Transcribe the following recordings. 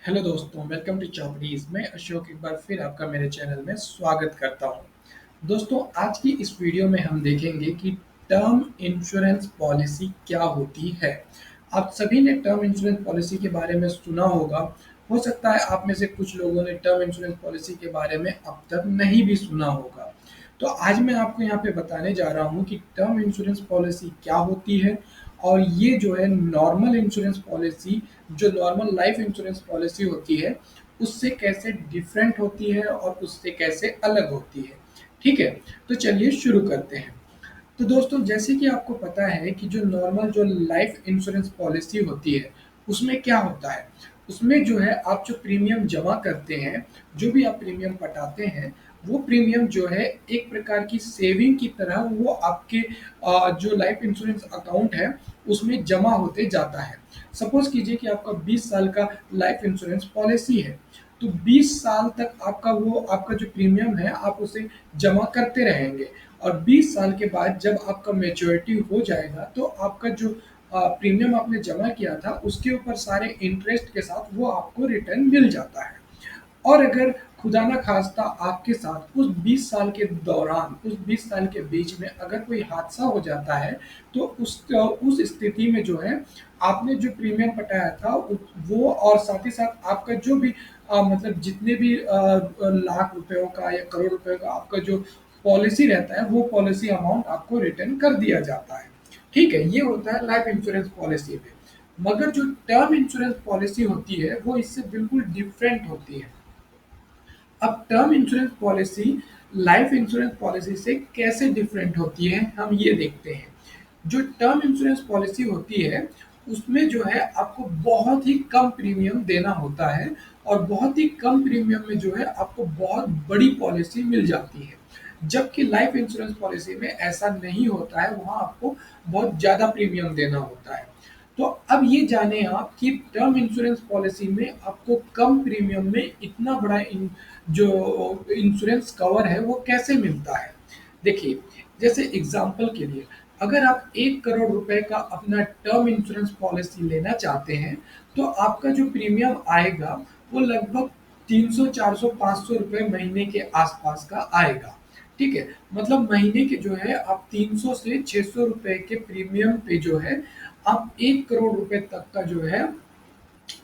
Hello दोस्तों, welcome to चॉपड़ीज। मैं अशोक एक बार फिर आपका मेरे चैनल में स्वागत करता हूं। दोस्तों, आज की इस वीडियो में हम देखेंगे कि टर्म इंश्योरेंस पॉलिसी क्या होती है। आप सभी ने टर्म इंश्योरेंस पॉलिसी के बारे में सुना होगा। हो सकता है आप में से कुछ लोगों ने टर्म इंश्योरेंस पॉलिसी के बारे में अब तक नहीं भी सुना होगा। तो आज मैं आपको यहाँ पे बताने जा रहा हूँ कि टर्म इंश्योरेंस पॉलिसी क्या होती है और ये जो है नॉर्मल इंश्योरेंस पॉलिसी, जो नॉर्मल लाइफ इंश्योरेंस पॉलिसी होती है, उससे कैसे डिफरेंट होती है और उससे कैसे अलग होती है। ठीक है, तो चलिए शुरू करते हैं। तो दोस्तों, जैसे कि आपको पता है कि जो नॉर्मल जो लाइफ इंश्योरेंस पॉलिसी होती है, उसमें क्या होता है, उसमें जो है आप जो प्रीमियम जमा करते हैं, जो भी आप प्रीमियम पटाते हैं, वो प्रीमियम जो है एक प्रकार की सेविंग की तरह वो आपके जो लाइफ इंश्योरेंस अकाउंट है उसमें जमा होते जाता है। सपोज कीजिए कि आपका 20 साल का लाइफ इंश्योरेंस पॉलिसी है, तो 20 साल तक आपका जो प्रीमियम है आप उसे जमा करते रहेंगे और 20 साल के बाद जब आपका मैच्योरिटी हो जाएगा तो आपका जो प्रीमियम आपने जमा किया था उसके ऊपर सारे इंटरेस्ट के साथ वो आपको रिटर्न मिल जाता है। और अगर खुदा ना खास्ता आपके साथ उस 20 साल के दौरान, उस 20 साल के बीच में अगर कोई हादसा हो जाता है, तो उस स्थिति में जो है आपने जो प्रीमियम पटाया था वो और साथ ही साथ आपका जो भी मतलब जितने भी लाख रुपयों का या करोड़ रुपए का आपका जो पॉलिसी रहता है वो पॉलिसी अमाउंट आपको रिटर्न कर दिया जाता है। ठीक है, ये होता है लाइफ इंश्योरेंस पॉलिसी में। मगर जो टर्म इंश्योरेंस पॉलिसी होती है वो इससे बिल्कुल डिफरेंट होती है। अब term insurance policy life insurance policy से कैसे डिफरेंट होती है, हम ये देखते हैं। जो टर्म इंश्योरेंस पॉलिसी होती है उसमें जो है आपको बहुत ही कम प्रीमियम देना होता है और बहुत ही कम प्रीमियम में जो है आपको बहुत बड़ी पॉलिसी मिल जाती है। जबकि लाइफ इंश्योरेंस पॉलिसी में ऐसा नहीं होता है, वहाँ आपको बहुत ज़्यादा प्रीमियम देना होता है। तो अब ये जाने आप कि टर्म इंश्योरेंस पॉलिसी में आपको कम प्रीमियम में इतना बड़ा जो इंश्योरेंस कवर है वो कैसे मिलता है। देखिए, जैसे एग्जांपल के लिए, अगर आप 1 करोड़ रुपए का अपना टर्म इंश्योरेंस पॉलिसी लेना चाहते हैं, तो आपका जो प्रीमियम आएगा वो लगभग 300 400 500 रुपए महीने के आसपास का आएगा। ठीक है, मतलब महीने के जो है आप 300 से 600 रुपए के प्रीमियम पे जो है आप 1 करोड़ रुपए तक का जो है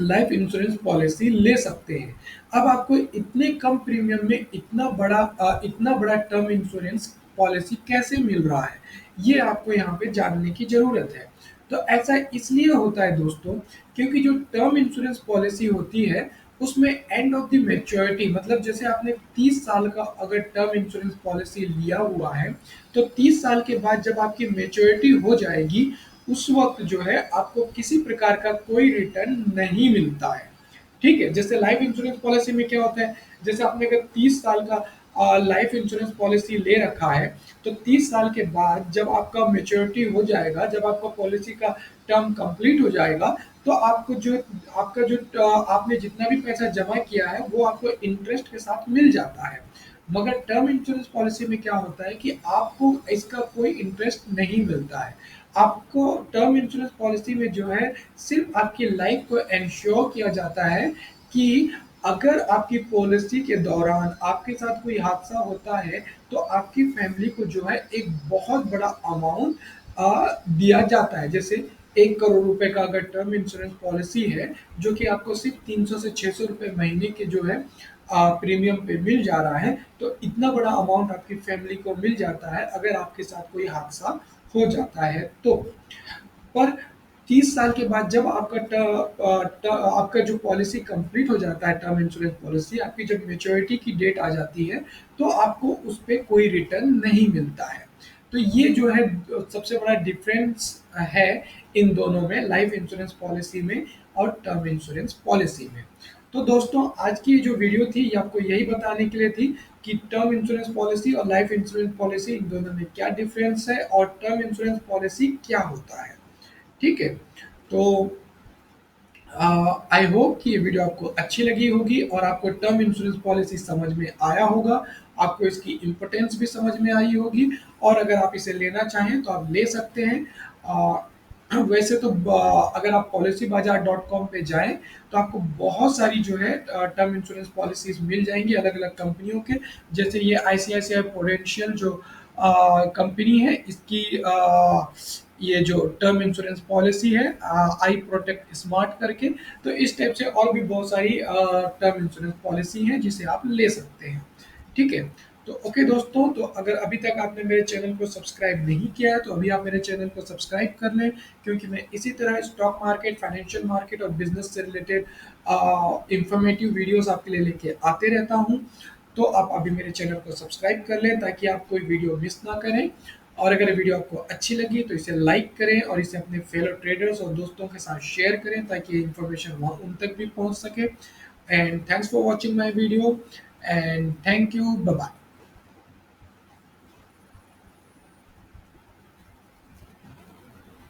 लाइफ इंश्योरेंस पॉलिसी ले सकते हैं। अब आपको इतने कम प्रीमियम में इतना बड़ा टर्म इंश्योरेंस पॉलिसी कैसे मिल रहा है, ये आपको यहाँ पे जानने की ज़रूरत है। तो ऐसा इसलिए होता है दोस्तों, क्योंकि जो टर्म इंश्योरेंस पॉलिसी होती है उसमें एंड ऑफ द मैच्योरिटी, मतलब जैसे आपने 30 साल का अगर टर्म इंश्योरेंस पॉलिसी लिया हुआ है, तो 30 साल के बाद जब आपकी मैच्योरिटी हो जाएगी, उस वक्त जो है आपको किसी प्रकार का कोई रिटर्न नहीं मिलता है। ठीक है, जैसे लाइफ इंश्योरेंस पॉलिसी में क्या होता है, जैसे आपने अगर 30 साल का लाइफ इंश्योरेंस पॉलिसी ले रखा है, तो 30 साल के बाद जब आपका मैच्योरिटी हो जाएगा, जब आपका पॉलिसी का टर्म कंप्लीट हो जाएगा, तो आपका जो आपने जितना भी पैसा जमा किया है वो आपको इंटरेस्ट के साथ मिल जाता है। मगर टर्म इंश्योरेंस पॉलिसी में क्या होता है कि आपको इसका कोई इंटरेस्ट नहीं मिलता है। आपको टर्म इंश्योरेंस पॉलिसी में जो है सिर्फ आपकी लाइफ को इंश्योर किया जाता है कि अगर आपकी पॉलिसी के दौरान आपके साथ कोई हादसा होता है, तो आपकी फैमिली को जो है एक बहुत बड़ा अमाउंट दिया जाता है। जैसे 1 करोड़ रुपए का अगर टर्म इंश्योरेंस पॉलिसी है, जो कि आपको सिर्फ 300 से 600 रुपए महीने के जो है प्रीमियम पे मिल जा रहा है, तो इतना बड़ा अमाउंट आपकी फैमिली को मिल जाता है अगर आपके साथ कोई हादसा हो जाता है तो। पर 30 साल के बाद जब आपका जो पॉलिसी कंप्लीट हो जाता है, टर्म इंश्योरेंस पॉलिसी आपकी जब मैच्योरिटी की डेट आ जाती है, तो आपको उस पे कोई रिटर्न नहीं मिलता है। तो ये जो है सबसे बड़ा डिफरेंस है इन दोनों में, लाइफ इंश्योरेंस पॉलिसी में और टर्म इंश्योरेंस पॉलिसी में। तो दोस्तों, आज की जो वीडियो थी ये आपको यही बताने के लिए थी कि टर्म इंश्योरेंस पॉलिसी और लाइफ इंश्योरेंस पॉलिसी इन दोनों में क्या डिफरेंस है और टर्म इंश्योरेंस पॉलिसी क्या होता है। ठीक है, तो आई होप कि ये वीडियो आपको अच्छी लगी होगी और आपको टर्म इंश्योरेंस पॉलिसी समझ में आया होगा, आपको इसकी इम्पोर्टेंस भी समझ में आई होगी और अगर आप इसे लेना चाहें तो आप ले सकते हैं। वैसे तो अगर आप policybazaar.com पे जाएं तो आपको बहुत सारी जो है टर्म इंश्योरेंस पॉलिसीज मिल जाएंगी अलग अलग कंपनियों के। जैसे ये आईसीआईसीआई प्रूडेंशियल जो कंपनी है, इसकी ये जो टर्म इंश्योरेंस पॉलिसी है आई प्रोटेक्ट स्मार्ट करके। तो इस टाइप से और भी बहुत सारी टर्म इंश्योरेंस पॉलिसी हैं जिसे आप ले सकते हैं। ठीक है। तो ओके दोस्तों, तो अगर अभी तक आपने मेरे चैनल को सब्सक्राइब नहीं किया है तो अभी आप मेरे चैनल को सब्सक्राइब कर लें, क्योंकि मैं इसी तरह स्टॉक मार्केट, फाइनेंशियल मार्केट और बिजनेस से रिलेटेड इंफॉर्मेटिव वीडियोस आपके लिए लेके आते रहता हूँ। तो आप अभी मेरे चैनल को सब्सक्राइब कर लें ताकि आप कोई वीडियो मिस ना करें। और अगर वीडियो आपको अच्छी लगी तो इसे लाइक करें और इसे अपने फेलो ट्रेडर्स और दोस्तों के साथ शेयर करें ताकि ये इन्फॉर्मेशन वहाँ उन तक भी पहुँच सके। And thanks for watching my video and thank you, bye bye.